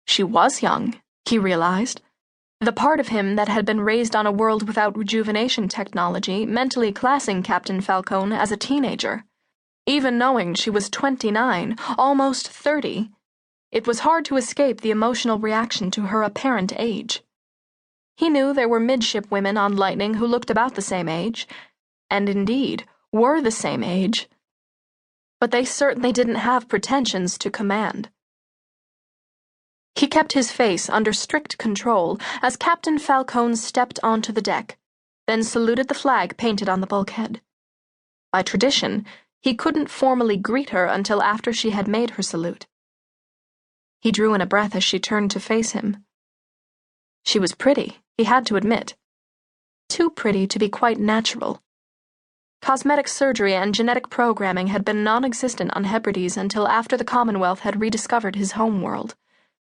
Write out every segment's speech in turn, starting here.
She was young, he realized. The part of him that had been raised on a world without rejuvenation technology mentally classing Captain Falcone as a teenager. Even knowing she was 29, almost 30, it was hard to escape the emotional reaction to her apparent age. He knew there were midshipwomen on Lightning who looked about the same age, and indeed were the same age, but they certainly didn't have pretensions to command. He kept his face under strict control as Captain Falcone stepped onto the deck, then saluted the flag painted on the bulkhead. By tradition, he couldn't formally greet her until after she had made her salute. He drew in a breath as she turned to face him. She was pretty, he had to admit. Too pretty to be quite natural. Cosmetic surgery and genetic programming had been non-existent on Hebrides until after the Commonwealth had rediscovered his homeworld,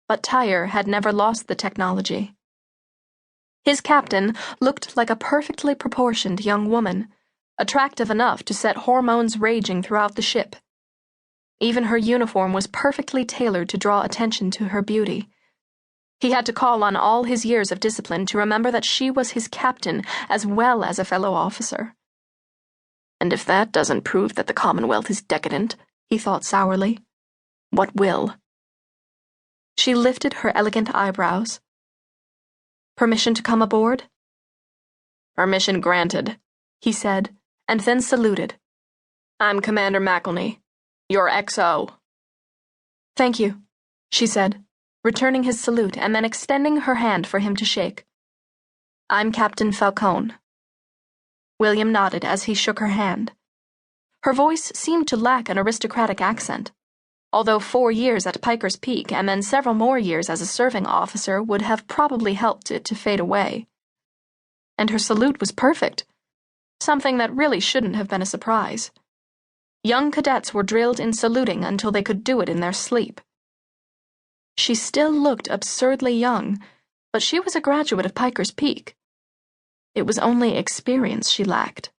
but Tyre had never lost the technology. His captain looked like a perfectly proportioned young woman, attractive enough to set hormones raging throughout the ship. Even her uniform was perfectly tailored to draw attention to her beauty. He had to call on all his years of discipline to remember that she was his captain as well as a fellow officer. And if that doesn't prove that the Commonwealth is decadent, he thought sourly, what will? She lifted her elegant eyebrows. Permission to come aboard? Permission granted, he said, and then saluted. I'm Commander McElney, your XO. Thank you, she said, returning his salute and then extending her hand for him to shake. I'm Captain Falcone. William nodded as he shook her hand. Her voice seemed to lack an aristocratic accent, although 4 years at Piker's Peak and then several more years as a serving officer would have probably helped it to fade away. And her salute was perfect, something that really shouldn't have been a surprise. Young cadets were drilled in saluting until they could do it in their sleep. She still looked absurdly young, but she was a graduate of Piker's Peak. It was only experience she lacked.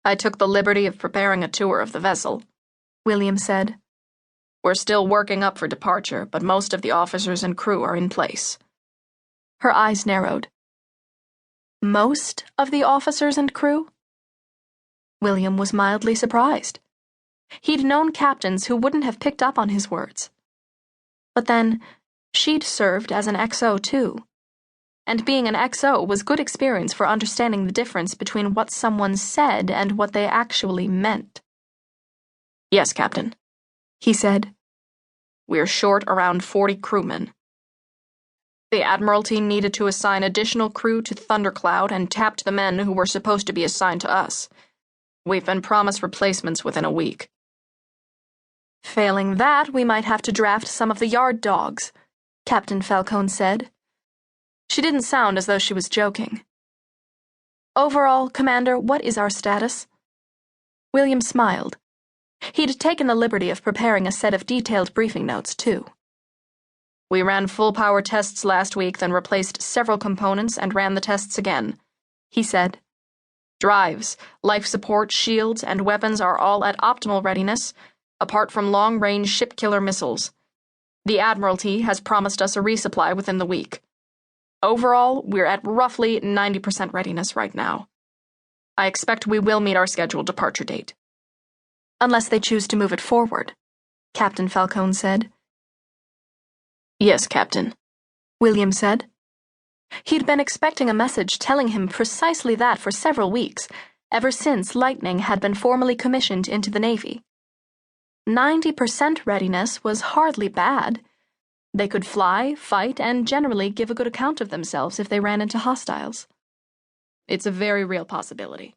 I took the liberty of preparing a tour of the vessel, William said. We're still working up for departure, but most of the officers and crew are in place. Her eyes narrowed. Most of the officers and crew? William was mildly surprised. He'd known captains who wouldn't have picked up on his words. But then, she'd served as an XO too. And being an XO was good experience for understanding the difference between what someone said and what they actually meant. Yes, Captain, he said. We're short around 40 crewmen. The Admiralty needed to assign additional crew to Thundercloud and tapped the men who were supposed to be assigned to us. We've been promised replacements within a week. Failing that, we might have to draft some of the yard dogs, Captain Falcone said. She didn't sound as though she was joking. Overall, Commander, what is our status? William smiled. He'd taken the liberty of preparing a set of detailed briefing notes, too. We ran full-power tests last week, then replaced several components and ran the tests again, he said. Drives, life support, shields, and weapons are all at optimal readiness, apart from long-range ship-killer missiles. The Admiralty has promised us a resupply within the week. Overall, we're at roughly 90% readiness right now. I expect we will meet our scheduled departure date. Unless they choose to move it forward, Captain Falcone said. Yes, Captain, William said. He'd been expecting a message telling him precisely that for several weeks, ever since Lightning had been formally commissioned into the Navy. 90% readiness was hardly bad. They could fly, fight, and generally give a good account of themselves if they ran into hostiles. It's a very real possibility.